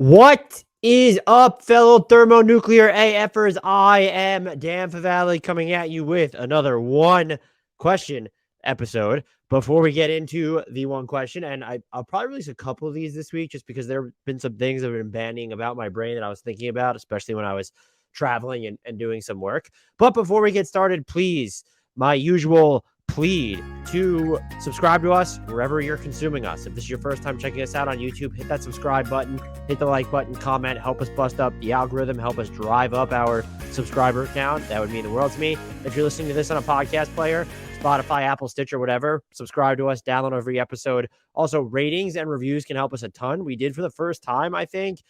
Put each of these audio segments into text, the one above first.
What is up, fellow thermonuclear AFers? I am Dan Favale coming at you with another one question episode. Before we get into the one question, and I'll probably release a couple of these this week just because there have been some things that have been banding about my brain that I was thinking about, especially when I was traveling and doing some work. But before we get started, please, my usual plead to subscribe to us wherever you're consuming us. If this is your first time checking us out on YouTube, hit that subscribe button, hit the like button, comment, help us bust up the algorithm, help us drive up our subscriber count. That would mean the world to me. If you're listening to this on a podcast player, Spotify, Apple, Stitcher, whatever, subscribe to us, download every episode. Also, ratings and reviews can help us a ton. We did for the first time, I think,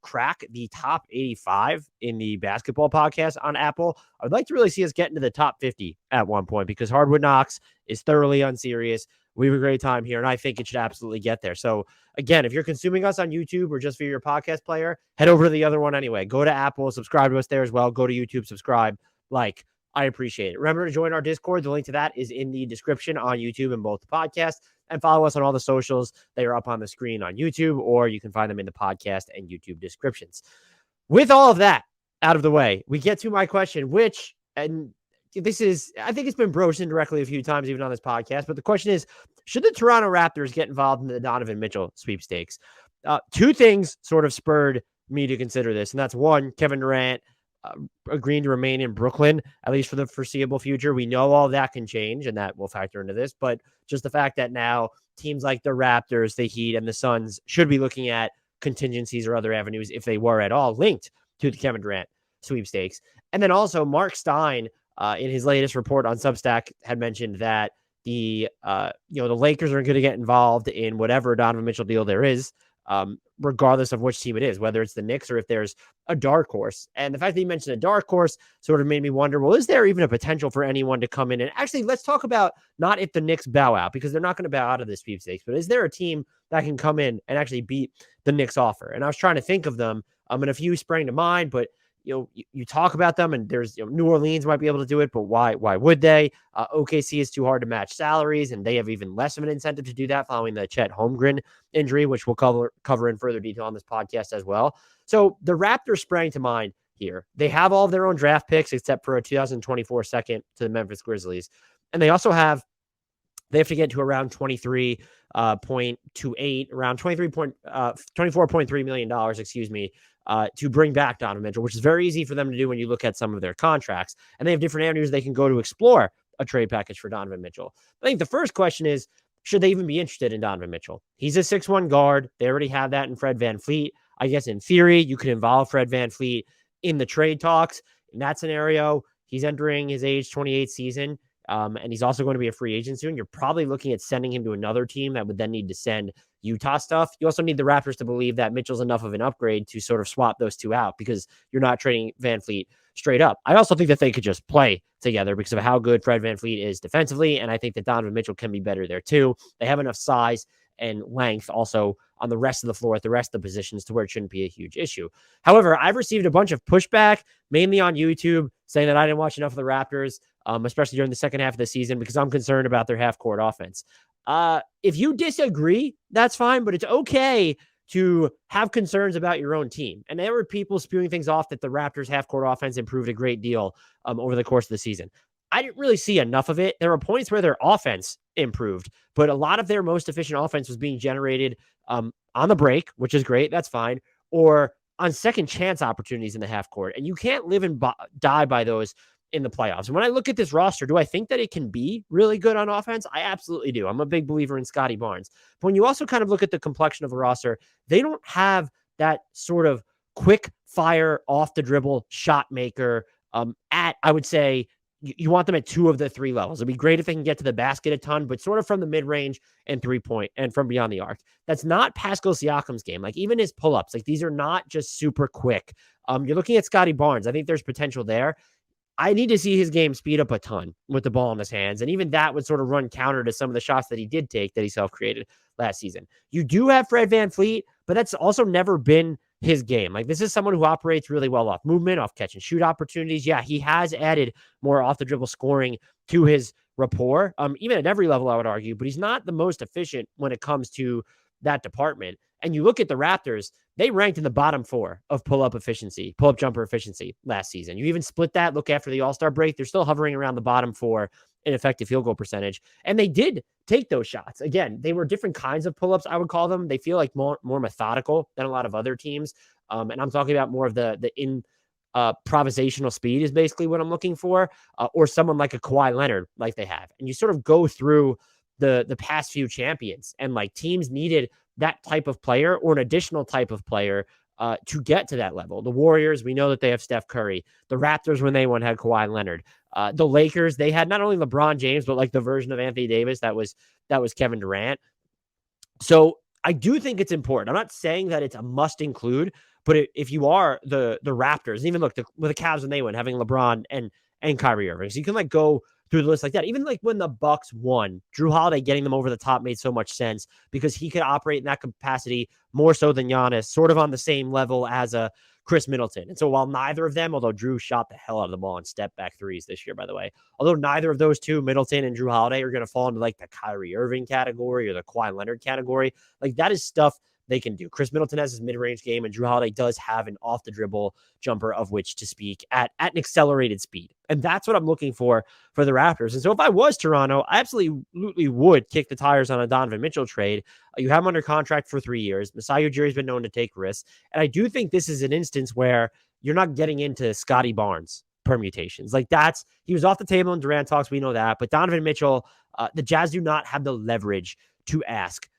crack the top 85 in the basketball podcast on Apple. I would like to really see us get into the top 50 at one point because Hardwood Knocks is thoroughly unserious. We have a great time here, and I think it should absolutely get there. So, again, if you're consuming us on YouTube or just via your podcast player, head over to the other one anyway. Go to Apple, subscribe to us there as well. Go to YouTube, subscribe, like. I appreciate it. Remember to join our Discord. The link to that is in the description on YouTube and both the podcast. And follow us on all the socials. They are up on the screen on YouTube, or you can find them in the podcast and YouTube descriptions. With all of that out of the way, we get to my question, which, and this is, I think it's been broached indirectly a few times, even on this podcast. But the question is, should the Toronto Raptors get involved in the Donovan Mitchell sweepstakes? Two things sort of spurred me to consider this. And that's one, Kevin Durant agreeing to remain in Brooklyn, at least for the foreseeable future. We know all that can change, and that will factor into this. But just the fact that now teams like the Raptors, the Heat, and the Suns should be looking at contingencies or other avenues if they were at all linked to the Kevin Durant sweepstakes. And then also Mark Stein, in his latest report on Substack, had mentioned that the Lakers are going to get involved in whatever Donovan Mitchell deal there is, regardless of which team it is, whether it's the Knicks or if there's a dark horse. And the fact that you mentioned a dark horse sort of made me wonder, well, is there even a potential for anyone to come in? And actually, let's talk about not if the Knicks bow out, because they're not going to bow out of this sweepstakes, but is there a team that can come in and actually beat the Knicks offer? And I was trying to think of them, and a few sprang to mind, but you talk about them, and there's New Orleans might be able to do it, but why would they? OKC is too hard to match salaries, and they have even less of an incentive to do that following the Chet Holmgren injury, which we'll cover in further detail on this podcast as well. So the Raptors sprang to mind here. They have all of their own draft picks except for a 2024 second to the Memphis Grizzlies, and they have to get to around 23.28, around $24.3 million, to bring back Donovan Mitchell, which is very easy for them to do when you look at some of their contracts. And they have different avenues they can go to explore a trade package for Donovan Mitchell. I think the first question is, should they even be interested in Donovan Mitchell? He's a 6'1" guard. They already have that in Fred VanVleet. I guess in theory, you could involve Fred VanVleet in the trade talks. In that scenario, he's entering his age 28 season. And he's also going to be a free agent soon. You're probably looking at sending him to another team that would then need to send Utah stuff. You also need the Raptors to believe that Mitchell's enough of an upgrade to sort of swap those two out, because you're not trading VanVleet straight up. I also think that they could just play together because of how good Fred VanVleet is defensively. And I think that Donovan Mitchell can be better there too. They have enough size and length also on the rest of the floor at the rest of the positions to where it shouldn't be a huge issue. However, I've received a bunch of pushback, mainly on YouTube, saying that I didn't watch enough of the Raptors, especially during the second half of the season, because I'm concerned about their half-court offense. If you disagree, that's fine, but it's okay to have concerns about your own team. And there were people spewing things off that the Raptors' half-court offense improved a great deal over the course of the season. I didn't really see enough of it. There were points where their offense improved, but a lot of their most efficient offense was being generated on the break, which is great. That's fine. Or on second chance opportunities in the half court. And you can't live and die by those in the playoffs. And when I look at this roster, do I think that it can be really good on offense? I absolutely do. I'm a big believer in Scotty Barnes. But when you also kind of look at the complexion of the roster, they don't have that sort of quick fire off the dribble shot maker I would say, you want them at two of the three levels. It'd be great if they can get to the basket a ton, but sort of from the mid-range and 3-point and from beyond the arc. That's not Pascal Siakam's game. Like even his pull-ups, like these are not just super quick. You're looking at Scotty Barnes. I think there's potential there. I need to see his game speed up a ton with the ball in his hands. And even that would sort of run counter to some of the shots that he did take that he self-created last season. You do have Fred VanVleet, but that's also never been his game. Like this is someone who operates really well off movement, off catch and shoot opportunities. Yeah, he has added more off the dribble scoring to his rapport, even at every level, I would argue, but he's not the most efficient when it comes to that department. And you look at the Raptors, they ranked in the bottom 4 of pull-up jumper efficiency last season. You even split that, look after the All-Star break, they're still hovering around the bottom 4 in effective field goal percentage. And they did take those shots. Again, they were different kinds of pull-ups, I would call them. They feel like more methodical than a lot of other teams. And I'm talking about more of the improvisational speed is basically what I'm looking for, or someone like a Kawhi Leonard, like they have. And you sort of go through the past few champions, and like teams needed that type of player or an additional type of player to get to that level. The Warriors, we know that they have Steph Curry. The Raptors, when they won, had Kawhi Leonard. The Lakers, they had not only LeBron James, but like the version of Anthony Davis that was Kevin Durant. So I do think it's important. I'm not saying that it's a must include, but if you are the Raptors, and even look with the Cavs when they win, having LeBron and Kyrie Irving, so you can like go through the list like that. Even like when the Bucks won, Drew Holiday getting them over the top made so much sense because he could operate in that capacity more so than Giannis, sort of on the same level as a Chris Middleton. And so while neither of them, although Drew shot the hell out of the ball on step back threes this year, by the way, although neither of those two, Middleton and Drew Holiday, are going to fall into like the Kyrie Irving category or the Kawhi Leonard category, like that is stuff they can do. Chris Middleton has his mid-range game, and Drew Holiday does have an off-the-dribble jumper of which to speak at an accelerated speed. And that's what I'm looking for the Raptors. And so if I was Toronto, I absolutely would kick the tires on a Donovan Mitchell trade. You have him under contract for 3 years. Masai Ujiri's been known to take risks. And I do think this is an instance where you're not getting into Scotty Barnes permutations. Like he was off the table in Durant talks. We know that. But Donovan Mitchell, the Jazz do not have the leverage to ask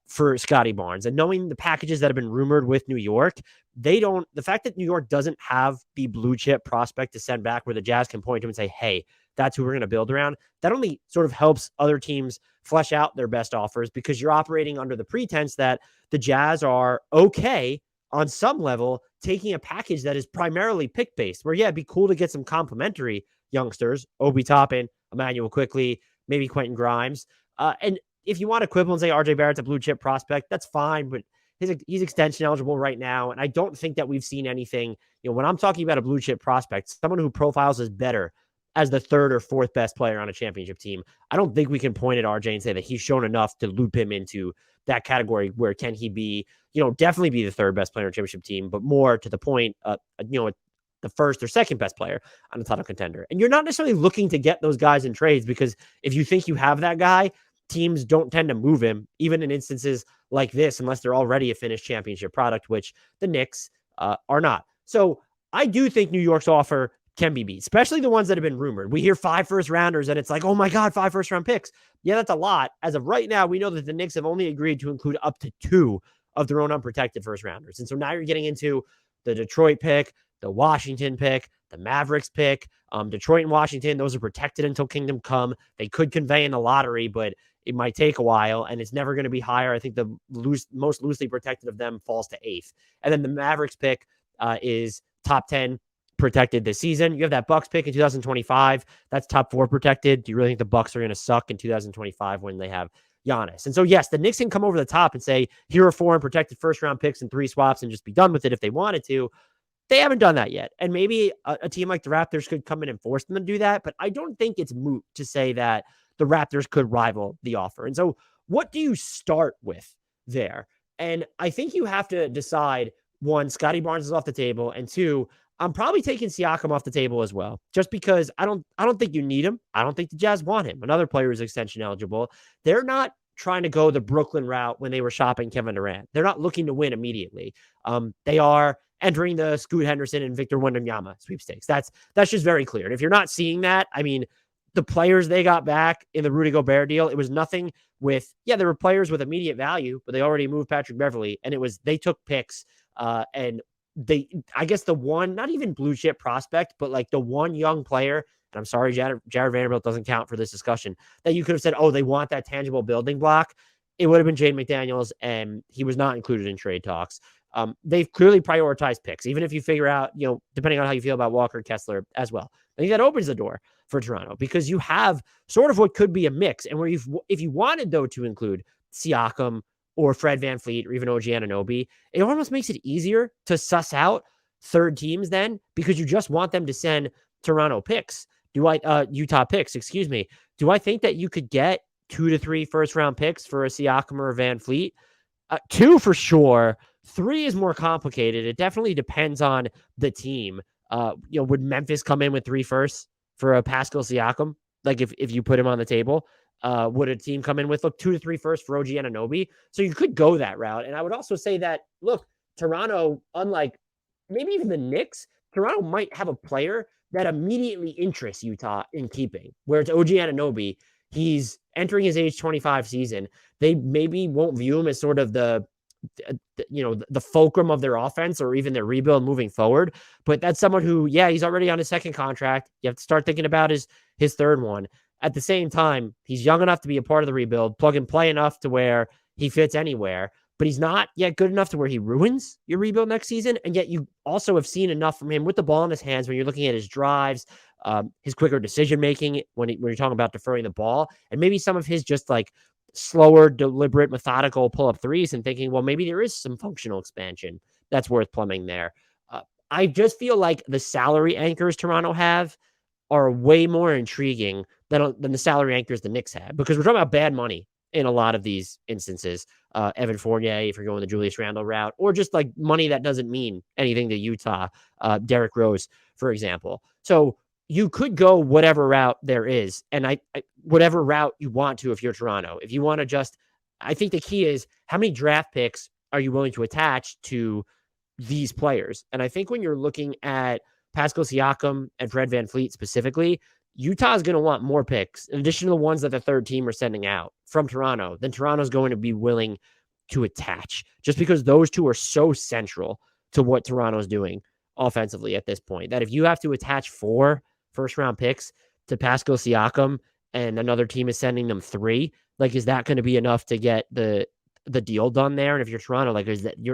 for Scotty Barnes. And knowing the packages that have been rumored with New York, the fact that New York doesn't have the blue chip prospect to send back where the Jazz can point to him and say, hey, that's who we're going to build around, that only sort of helps other teams flesh out their best offers because you're operating under the pretense that the Jazz are okay on some level taking a package that is primarily pick-based, where, yeah, it'd be cool to get some complimentary youngsters, Obi Toppin, Emmanuel Quickley, maybe Quentin Grimes, and if you want to quibble and say RJ Barrett's a blue chip prospect, that's fine, but he's extension eligible right now. And I don't think that we've seen anything, when I'm talking about a blue chip prospect, someone who profiles as better as the third or fourth best player on a championship team, I don't think we can point at RJ and say that he's shown enough to loop him into that category where can he be, definitely be the third best player on a championship team, but more to the point, the first or second best player on a title contender. And you're not necessarily looking to get those guys in trades because if you think you have that guy, teams don't tend to move him, even in instances like this, unless they're already a finished championship product, which the Knicks are not. So I do think New York's offer can be beat, especially the ones that have been rumored. We hear 5 first-rounders, and it's like, oh my God, 5 first-round picks. Yeah, that's a lot. As of right now, we know that the Knicks have only agreed to include up to 2 of their own unprotected first-rounders. And so now you're getting into the Detroit pick, the Washington pick, the Mavericks pick. Detroit and Washington, those are protected until Kingdom Come. They could convey in the lottery, but it might take a while, and it's never going to be higher. I think the most loosely protected of them falls to 8th. And then the Mavericks pick is top 10 protected this season. You have that Bucks pick in 2025. That's top 4 protected. Do you really think the Bucks are going to suck in 2025 when they have Giannis? And so, yes, the Knicks can come over the top and say, here are 4 unprotected first-round picks and 3 swaps and just be done with it if they wanted to. They haven't done that yet. And maybe a team like the Raptors could come in and force them to do that, but I don't think it's moot to say that the Raptors could rival the offer. And so what do you start with there? And I think you have to decide, 1, Scotty Barnes is off the table, and 2, I'm probably taking Siakam off the table as well, just because I don't think you need him. I don't think the Jazz want him. Another player is extension eligible. They're not trying to go the Brooklyn route when they were shopping Kevin Durant. They're not looking to win immediately. They are entering the Scoot Henderson and Victor Wembanyama sweepstakes. That's just very clear. And if you're not seeing that, I mean, the players they got back in the Rudy Gobert deal, it was nothing with, there were players with immediate value, but they already moved Patrick Beverley, and they took picks, and I guess the one, not even blue chip prospect, but like the one young player, and I'm sorry, Jared Vanderbilt doesn't count for this discussion, that you could have said, oh, they want that tangible building block. It would have been Jaden McDaniels, and he was not included in trade talks. They've clearly prioritized picks, even if you figure out, depending on how you feel about Walker Kessler as well. I think that opens the door for Toronto because you have sort of what could be a mix. And if you wanted, though, to include Siakam or Fred VanVleet or even OG Anunoby, it almost makes it easier to suss out third teams then because you just want them to send Utah picks, excuse me. Do I think that you could get 2 to 3 first-round picks for a Siakam or a VanVleet? 2 for sure. 3 is more complicated. It definitely depends on the team. Would Memphis come in with 3 firsts for a Pascal Siakam? Like if you put him on the table, would a team come in with 2 to 3 firsts for OG Anunoby? So you could go that route. And I would also say that look, Toronto, unlike maybe even the Knicks, Toronto might have a player that immediately interests Utah in keeping. Where it's OG Anunoby, he's entering his age 25 season. They maybe won't view him as sort of the fulcrum of their offense or even their rebuild moving forward. But that's someone who, yeah, he's already on his second contract. You have to start thinking about his third one. At the same time, he's young enough to be a part of the rebuild, plug and play enough to where he fits anywhere, but he's not yet good enough to where he ruins your rebuild next season. And yet you also have seen enough from him with the ball in his hands when you're looking at his drives, his quicker decision making when you're talking about deferring the ball, and maybe some of his just like slower, deliberate, methodical pull-up threes and thinking, well, maybe there is some functional expansion that's worth plumbing there. I just feel like the salary anchors Toronto have are way more intriguing than the salary anchors the Knicks have, because we're talking about bad money in a lot of these instances. Evan Fournier, if you're going the Julius Randle route, or just like money that doesn't mean anything to Utah. Derrick Rose, for example. So you could go whatever route there is, and I whatever route you want to if you're Toronto. If you want to just, I think the key is how many draft picks are you willing to attach to these players? And I think when you're looking at Pascal Siakam and Fred VanVleet specifically, Utah is going to want more picks in addition to the ones that the third team are sending out from Toronto. Then Toronto's going to be willing to attach, just because those two are so central to what Toronto's doing offensively at this point, that if you have to attach 4 first-round picks to Pascal Siakam and another team is sending them 3, like, is that going to be enough to get the deal done there? And if you're Toronto, like,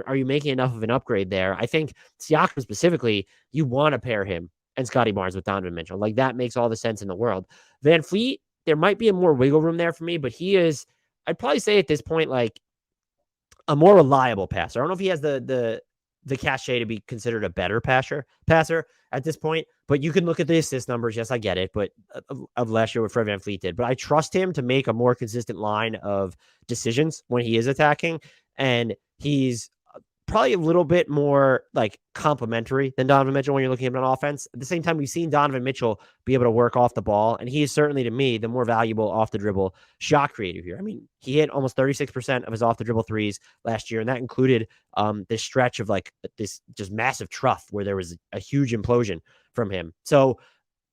are you making enough of an upgrade there? I think Siakam specifically, you want to pair him and Scotty Barnes with Donovan Mitchell. Like, that makes all the sense in the world. VanVleet, there might be a more wiggle room there for me, but he is, I'd probably say at this point, like, a more reliable passer. I don't know if he has the cachet to be considered a better passer at this point, but you can look at the assist numbers. Yes, I get it, but of last year what Fred VanVleet did, but I trust him to make a more consistent line of decisions when he is attacking, and he's probably a little bit more like complimentary than Donovan Mitchell when you're looking at an offense. At the same time, we've seen Donovan Mitchell be able to work off the ball, and he is certainly, to me, the more valuable off the dribble shot creator here. I mean, he hit almost 36% of his off the dribble threes last year, and that included this stretch of like this just massive trough where there was a huge implosion from him. So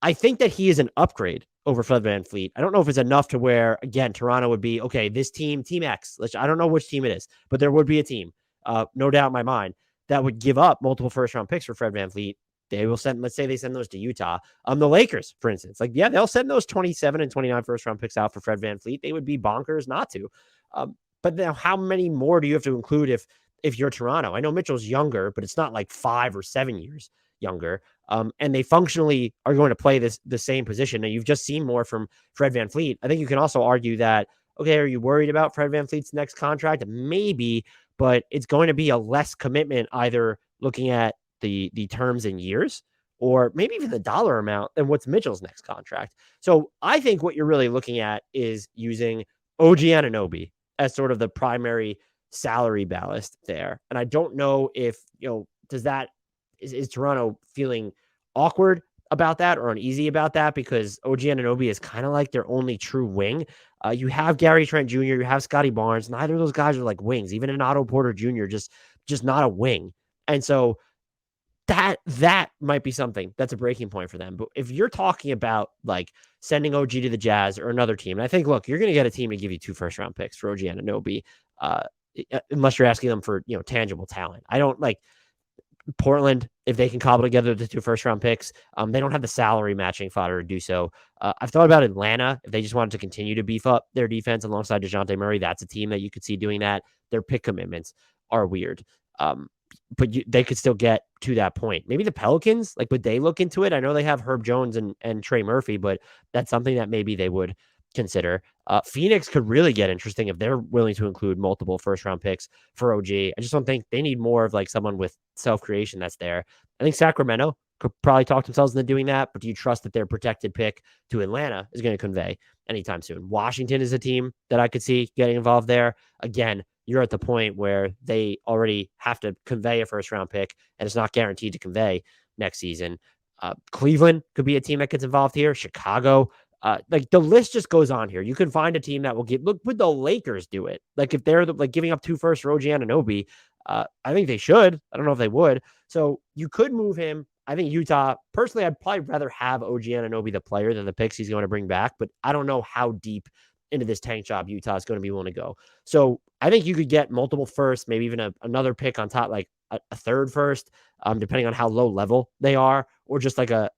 I think that he is an upgrade over Fred VanVleet. I don't know if it's enough to where, again, Toronto would be, okay, this team X, I don't know which team it is, but there would be a team, no doubt in my mind, that would give up multiple first-round picks for Fred VanVleet. They will send, let's say they send those to Utah. The Lakers, for instance, like, yeah, they'll send those 27 and 29 first-round picks out for Fred VanVleet. They would be bonkers not to. But now how many more do you have to include if you're Toronto? I know Mitchell's younger, but it's not like 5 or 7 years younger. And they functionally are going to play the same position. And you've just seen more from Fred VanVleet. I think you can also argue that, okay, are you worried about Fred VanVleet's next contract? Maybe, but it's going to be a less commitment, either looking at the terms in years or maybe even the dollar amount than what's Mitchell's next contract. So I think what you're really looking at is using OG Anunoby as sort of the primary salary ballast there. And I don't know if, is Toronto feeling awkward about that or uneasy about that, because OG Anunoby is kind of like their only true wing. You have Gary Trent Jr., you have Scotty Barnes. Neither of those guys are like wings. Even an Otto Porter Jr., just not a wing. And so that might be something that's a breaking point for them. But if you're talking about like sending OG to the Jazz or another team, and I think, look, you're going to get a team to give you 2 first-round picks for OG Anunoby, unless you're asking them for, tangible talent. I don't like Portland, if they can cobble together the 2 first-round picks. They don't have the salary matching fodder to do so. I've thought about Atlanta. If they just wanted to continue to beef up their defense alongside DeJounte Murray, that's a team that you could see doing that. Their pick commitments are weird. But they could still get to that point. Maybe the Pelicans, like, would they look into it? I know they have Herb Jones and Trey Murphy, but that's something that maybe they would consider. Phoenix could really get interesting if they're willing to include multiple first-round picks for OG. I just don't think they need more of like someone with self-creation that's there. I think Sacramento could probably talk themselves into doing that, but do you trust that their protected pick to Atlanta is going to convey anytime soon? Washington is a team that I could see getting involved there. Again, you're at the point where they already have to convey a first round pick and it's not guaranteed to convey next season. Cleveland could be a team that gets involved here. Chicago, like the list just goes on here. You can find a team that will give. Look, would the Lakers do it? Like if they're like giving up 2 firsts for OG Anunoby, I think they should. I don't know if they would. So you could move him. I think Utah, personally, I'd probably rather have OG Anunoby, the player, than the picks he's going to bring back. But I don't know how deep into this tank job Utah is going to be willing to go. So I think you could get multiple firsts, maybe even another pick on top, like a third first, depending on how low level they are, or just like a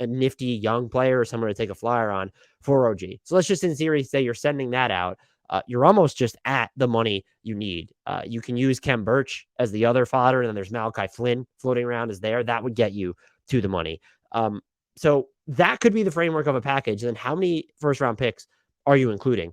nifty young player or someone to take a flyer on for OG. So let's just in theory say you're sending that out. You're almost just at the money you need. You can use Kem Birch as the other fodder, and then there's Malachi Flynn floating around as there. That would get you to the money. So that could be the framework of a package. Then how many first round picks are you including?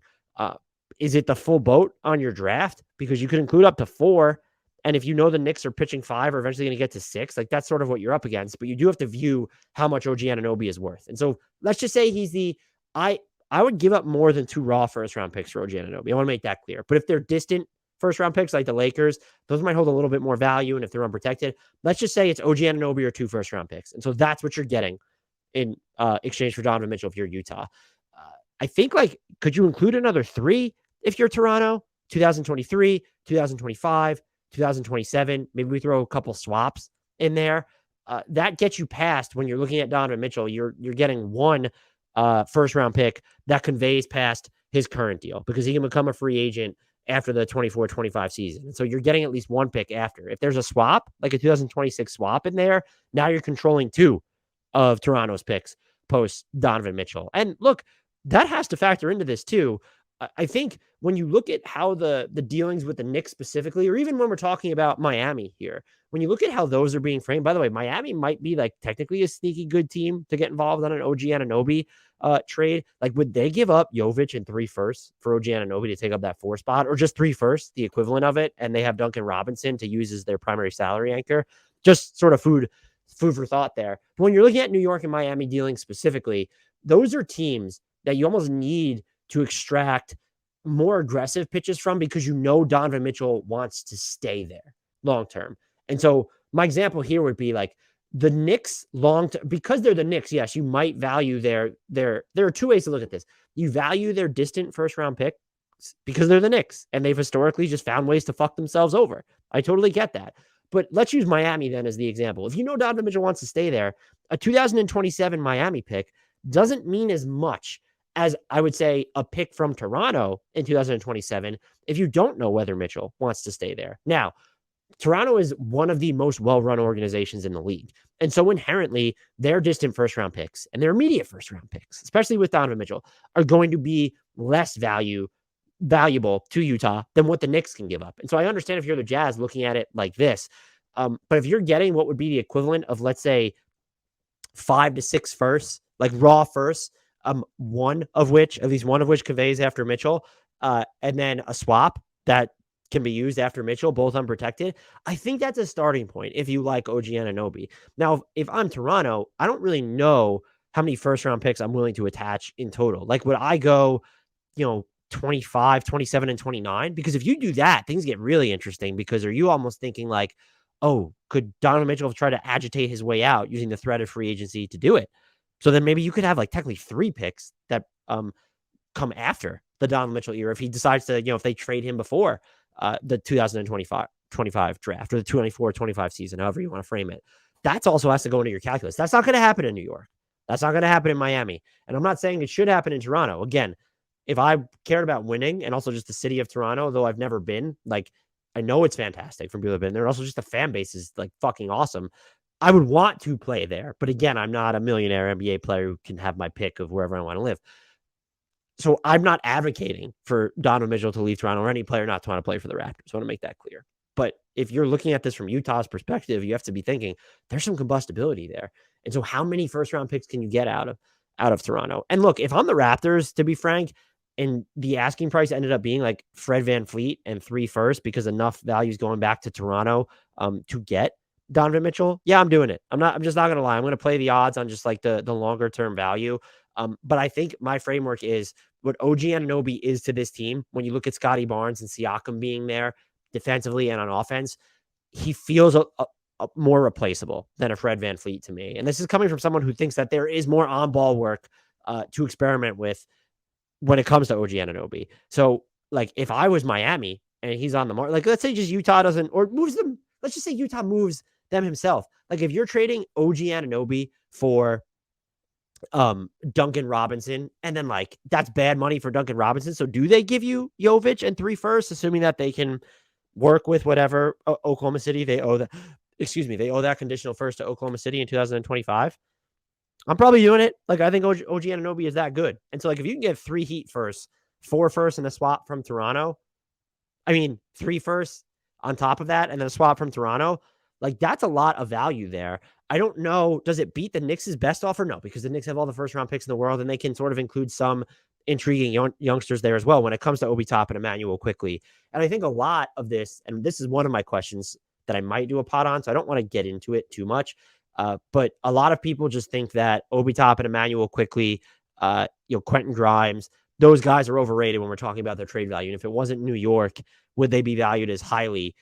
Is it the full boat on your draft? Because you could include up to 4. And if you know the Knicks are pitching 5 or eventually going to get to 6, like that's sort of what you're up against. But you do have to view how much OG Anunoby is worth. And so let's just say he's I would give up more than 2 raw first round picks for OG Anunoby. I want to make that clear. But if they're distant first round picks like the Lakers, those might hold a little bit more value. And if they're unprotected, let's just say it's OG Anunoby or 2 first round picks. And so that's what you're getting in exchange for Donovan Mitchell if you're Utah. I think, like, could you include another 3 if you're Toronto? 2023, 2025, 2027. Maybe we throw a couple swaps in there. That gets you past when you're looking at Donovan Mitchell. You're getting 1 first round pick that conveys past his current deal because he can become a free agent after the 24-25 season. And so you're getting at least 1 pick after. If there's a swap, like a 2026 swap in there, now you're controlling 2 of Toronto's picks post Donovan Mitchell. And look, that has to factor into this too. I think when you look at how the dealings with the Knicks specifically, or even when we're talking about Miami here, when you look at how those are being framed, by the way, Miami might be like technically a sneaky good team to get involved on an OG Anunoby trade. Like, would they give up Jovic and 3 firsts for OG Anunoby to take up that 4 spot, or just 3 firsts, the equivalent of it, and they have Duncan Robinson to use as their primary salary anchor? Just sort of food for thought there. But when you're looking at New York and Miami dealing specifically, those are teams that you almost need to extract more aggressive pitches from because you know Donovan Mitchell wants to stay there long term. And so my example here would be like the Knicks long term, because they're the Knicks. Yes, you might value there are 2 ways to look at this. You value their distant first round pick because they're the Knicks and they've historically just found ways to fuck themselves over. I totally get that. But let's use Miami then as the example. If you know Donovan Mitchell wants to stay there, a 2027 Miami pick doesn't mean as much as I would say a pick from Toronto in 2027 if you don't know whether Mitchell wants to stay there. Now, Toronto is one of the most well-run organizations in the league. And so inherently, their distant first-round picks and their immediate first-round picks, especially with Donovan Mitchell, are going to be less valuable to Utah than what the Knicks can give up. And so I understand if you're the Jazz looking at it like this. But if you're getting what would be the equivalent of, let's say, 5 to 6 firsts, like raw firsts, at least one of which conveys after Mitchell, and then a swap that can be used after Mitchell, both unprotected. I think that's a starting point if you like OG Anunoby. Now, if I'm Toronto, I don't really know how many first round picks I'm willing to attach in total. Like, would I go, 25, 27, and 29? Because if you do that, things get really interesting because are you almost thinking like, oh, could Donovan Mitchell try to agitate his way out using the threat of free agency to do it? So then maybe you could have like technically 3 picks that come after the Donovan Mitchell era if he decides to, if they trade him before the 2025 draft or the 24-25 season, however you want to frame it. That's also has to go into your calculus. That's not going to happen in New York. That's not going to happen in Miami. And I'm not saying it should happen in Toronto. Again, if I cared about winning and also just the city of Toronto, though I've never been, like, I know it's fantastic from people who have been there. Also, just the fan base is like fucking awesome. I would want to play there. But again, I'm not a millionaire NBA player who can have my pick of wherever I want to live. So I'm not advocating for Donovan Mitchell to leave Toronto or any player not to want to play for the Raptors. I want to make that clear. But if you're looking at this from Utah's perspective, you have to be thinking there's some combustibility there. And so how many first round picks can you get out of Toronto? And look, if I'm the Raptors, to be frank, and the asking price ended up being like Fred VanVleet and 3 firsts because enough value is going back to Toronto to get Donovan Mitchell. Yeah, I'm doing it. I'm just not going to lie. I'm going to play the odds on just like the longer term value. But I think my framework is what OG Anunoby is to this team. When you look at Scotty Barnes and Siakam being there defensively and on offense, he feels a more replaceable than a Fred VanVleet to me. And this is coming from someone who thinks that there is more on-ball work to experiment with when it comes to OG Anunoby. So, like, if I was Miami and he's on the market, like, let's say just Utah doesn't, or moves them, let's just say Utah moves them himself. Like, if you're trading OG Anunoby for Duncan Robinson, and then, like, that's bad money for Duncan Robinson. So do they give you Jovic and 3 firsts, assuming that they can work with whatever Oklahoma City they owe that, they owe that conditional first to Oklahoma City in 2025? I'm probably doing it. Like, I think OG Anunoby is that good. And so, like, if you can get 3 Heat firsts, 4 firsts, and a swap from Toronto, 3 firsts on top of that, and then a swap from Toronto, like, that's a lot of value there. I don't know. Does it beat the Knicks' best offer? No, because the Knicks have all the first round picks in the world, and they can sort of include some intriguing youngsters there as well when it comes to Obi Toppin and Emmanuel Quickley. And I think a lot of this, and this is one of my questions that I might do a pod on, so I don't want to get into it too much. But a lot of people just think that Obi Toppin and Emmanuel Quickley, Quentin Grimes, those guys are overrated when we're talking about their trade value. And if it wasn't New York, would they be valued as highly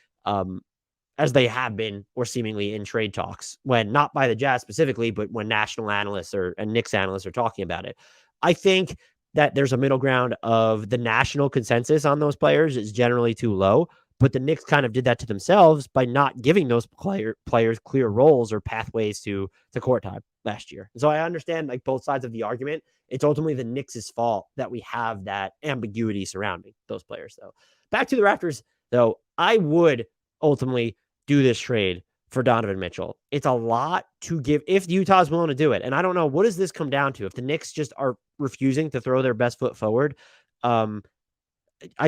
as they have been or seemingly in trade talks, when not by the Jazz specifically, but when national analysts and Knicks analysts are talking about it? I think that there's a middle ground of the national consensus on those players is generally too low, but the Knicks kind of did that to themselves by not giving those players clear roles or pathways to court time last year. So I understand, like, both sides of the argument. It's ultimately the Knicks' fault that we have that ambiguity surrounding those players, though. Back to the Raptors, though, I would ultimately do this trade for Donovan Mitchell. It's a lot to give if Utah's willing to do it. And I don't know, what does this come down to? If the Knicks just are refusing to throw their best foot forward, I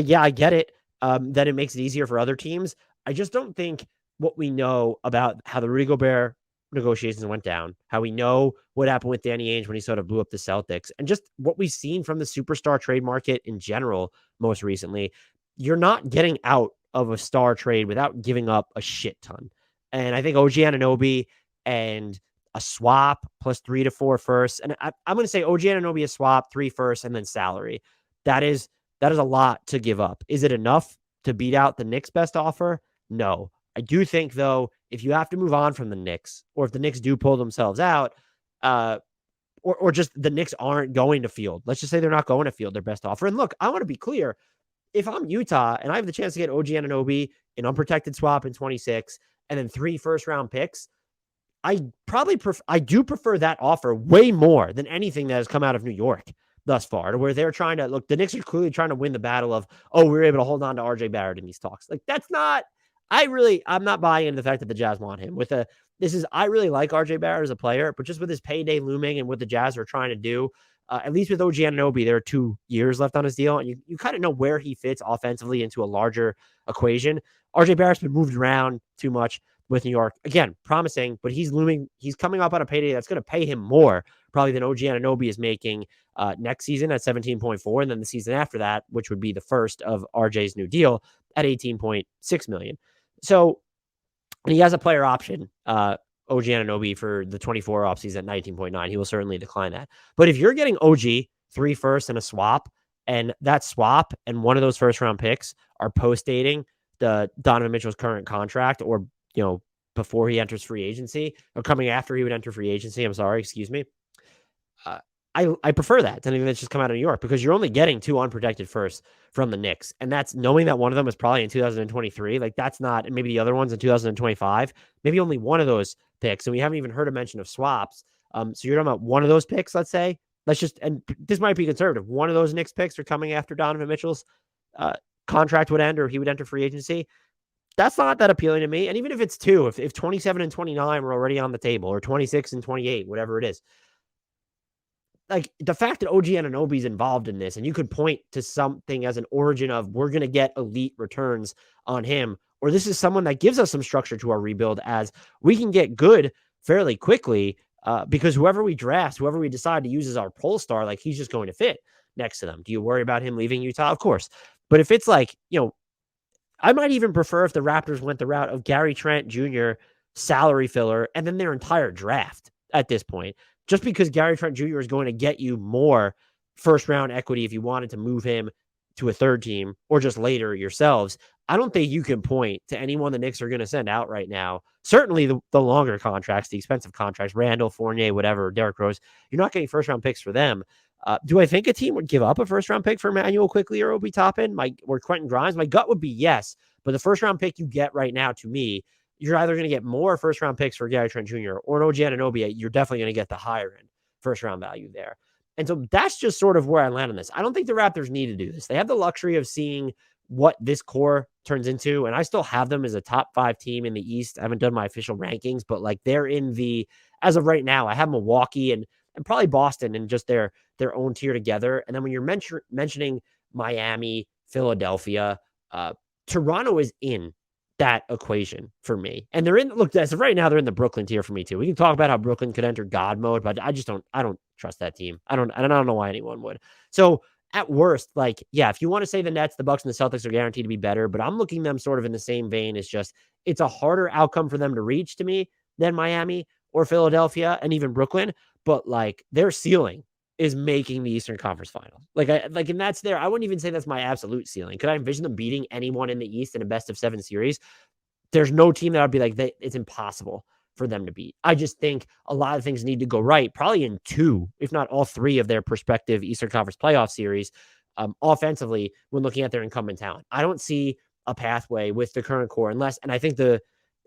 get it. That it makes it easier for other teams. I just don't think what we know about how the Rudy Gobert negotiations went down, how we know what happened with Danny Ainge when he sort of blew up the Celtics, and just what we've seen from the superstar trade market in general most recently. You're not getting out of a star trade without giving up a shit ton. And I think OG Anunoby and a swap plus 3 to 4 firsts. And I'm going to say OG Anunoby a swap, 3 firsts, and then salary. That is a lot to give up. Is it enough to beat out the Knicks' best offer? No. I do think, though, if you have to move on from the Knicks, or if the Knicks do pull themselves out, or just the Knicks aren't going to field. Let's just say they're not going to field their best offer. And look, I want to be clear. If I'm Utah and I have the chance to get OG Anunoby, an unprotected swap in 26, and then 3 first-round picks, I do prefer that offer way more than anything that has come out of New York thus far, to where they're trying to look. The Knicks are clearly trying to win the battle of, we were able to hold on to RJ Barrett in these talks. Like, that's not. I'm not buying into the fact that the Jazz want him. I really like RJ Barrett as a player, but just with his payday looming and what the Jazz are trying to do, at least with OG Anunoby, there are 2 years left on his deal, and you kind of know where he fits offensively into a larger equation. RJ Barrett's been moved around too much with New York. Again, promising, but he's looming. He's coming up on a payday that's going to pay him more probably than OG Anunoby is making next season at 17.4, and then the season after that, which would be the first of RJ's new deal, at 18.6 million. So, and he has a player option, OG Anunoby, for the 24 offseason at 19.9. He will certainly decline that. But if you're getting OG 3 firsts and a swap, and that swap and one of those first round picks are post dating the Donovan Mitchell's current contract, or before he enters free agency, or coming after he would enter free agency. I'm sorry, excuse me. I prefer that than anything that's just come out of New York, because you're only getting 2 unprotected firsts from the Knicks. And that's knowing that one of them is probably in 2023. Like, that's not, and maybe the other one's in 2025, maybe only one of those picks. And we haven't even heard a mention of swaps. So you're talking about one of those picks, let's say. And this might be conservative. One of those Knicks picks are coming after Donovan Mitchell's contract would end, or he would enter free agency. That's not that appealing to me. And even if it's 2, if 27 and 29 were already on the table, or 26 and 28, whatever it is, like, the fact that OG Anunoby is involved in this, and you could point to something as an origin of, we're going to get elite returns on him, or this is someone that gives us some structure to our rebuild, as we can get good fairly quickly, because whoever we draft, whoever we decide to use as our pole star, like, he's just going to fit next to them. Do you worry about him leaving Utah? Of course. But if it's like, I might even prefer if the Raptors went the route of Gary Trent Jr., salary filler, and then their entire draft at this point. just because Gary Trent Jr. is going to get you more first round equity if you wanted to move him to a third team or just later yourselves, I don't think you can point to anyone the Knicks are going to send out right now. Certainly the longer contracts, the expensive contracts, Randall, Fournier, whatever, Derrick Rose, you're not getting first round picks for them. Do I think a team would give up a first round pick for Emmanuel Quickly or Obi Toppin or Quentin Grimes? My gut would be yes, but the first round pick you get right now, to me, you're either going to get more first round picks for Gary Trent Jr. or an OG Anunoby. You're definitely going to get the higher end first round value there. And so that's just sort of where I land on this. I don't think the Raptors need to do this. They have the luxury of seeing what this core turns into. And I still have them as a top 5 team in the East. I haven't done my official rankings, but like they're in the, as of right now, I have Milwaukee and probably Boston and just their own tier together. And then when you're mentioning Miami, Philadelphia, Toronto is in that equation for me. And they're in, look, as of right now, they're in the Brooklyn tier for me too. We can talk about how Brooklyn could enter God mode, but I don't trust that team. I don't know why anyone would. So at worst, like, yeah, if you want to say the Nets, the Bucks, and the Celtics are guaranteed to be better, but I'm looking them sort of in the same vein as just, it's a harder outcome for them to reach to me than Miami or Philadelphia and even Brooklyn. But like their ceiling is making the Eastern Conference Finals. And that's there. I wouldn't even say that's my absolute ceiling. Could I envision them beating anyone in the East in a best of 7 series? There's no team that I'd be like, it's impossible for them to beat. I just think a lot of things need to go right, probably in 2, if not all 3 of their prospective Eastern Conference playoff series, offensively, when looking at their incumbent talent. I don't see a pathway with the current core unless, and I think it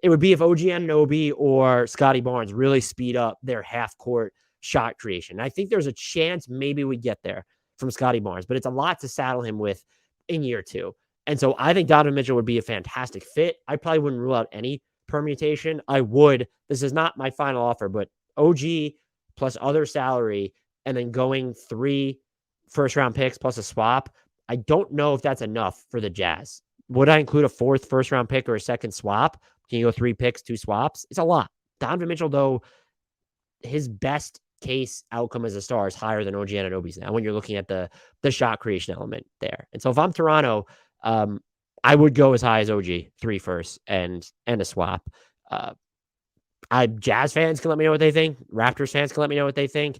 would be if OG Anunoby or Scotty Barnes really speed up their half-court shot creation. I think there's a chance maybe we get there from Scotty Barnes, but it's a lot to saddle him with in year 2. And so I think Donovan Mitchell would be a fantastic fit. I probably wouldn't rule out any permutation. I would. This is not my final offer, but OG plus other salary and then going 3 first-round picks plus a swap. I don't know if that's enough for the Jazz. Would I include a 4th first-round pick or a 2nd swap? Can you go 3 picks, 2 swaps? It's a lot. Donovan Mitchell, though, his best case outcome as a star is higher than OG Anunoby's now when you're looking at the shot creation element there. And so if I'm Toronto, I would go as high as OG, 3 firsts and a swap. Jazz fans can let me know what they think. Raptors fans can let me know what they think.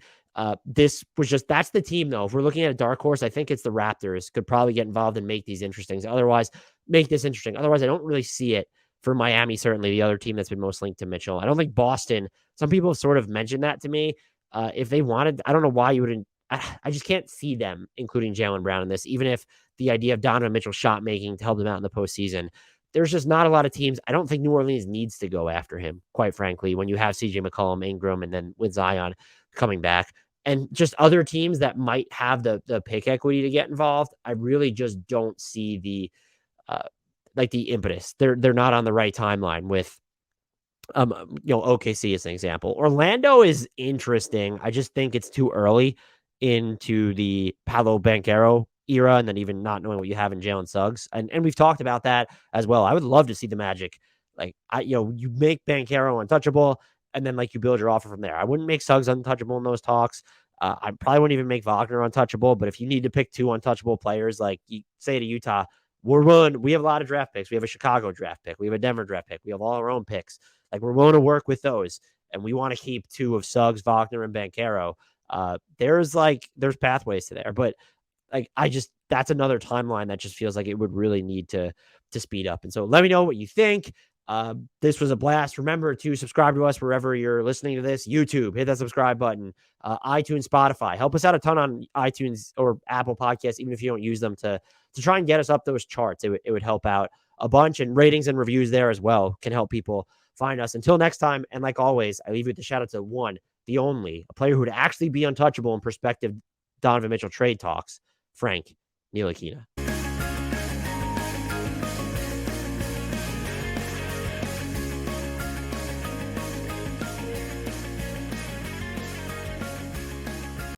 This was just, that's the team though. If we're looking at a dark horse, I think it's the Raptors could probably get involved and make these interesting. Otherwise, make this interesting. Otherwise, I don't really see it for Miami, certainly the other team that's been most linked to Mitchell. I don't think Boston, some people have sort of mentioned that to me. If they wanted, I don't know why you wouldn't, I just can't see them including Jaylen Brown in this, even if the idea of Donovan Mitchell shot making to help them out in the postseason. There's just not a lot of teams. I don't think New Orleans needs to go after him, quite frankly, when you have CJ McCollum, Ingram, and then with Zion coming back. And just other teams that might have the pick equity to get involved, I really just don't see the impetus. They're not on the right timeline with OKC as an example. Orlando is interesting. I just think it's too early into the Paolo Banchero era, and then even not knowing what you have in Jalen Suggs. And we've talked about that as well. I would love to see the Magic. You make Banchero untouchable, and then you build your offer from there. I wouldn't make Suggs untouchable in those talks. I probably wouldn't even make Wagner untouchable, but if you need to pick 2 untouchable players, like you say to Utah, we have a lot of draft picks. We have a Chicago draft pick. We have a Denver draft pick. We have all our own picks. We're willing to work with those, and we want to keep 2 of Suggs, Wagner, and Banchero. There's pathways to there, but that's another timeline that just feels like it would really need to speed up. And so let me know what you think. This was a blast. Remember to subscribe to us wherever you're listening to this. YouTube, hit that subscribe button. iTunes, Spotify, help us out a ton on iTunes or Apple Podcasts, even if you don't use them, to try and get us up those charts. It would help out a bunch, and ratings and reviews there as well can help people find us. Until next time, and like always, I leave you with the shout out to one, the only, a player who would actually be untouchable in prospective Donovan Mitchell trade talks, Frank Ntilikina.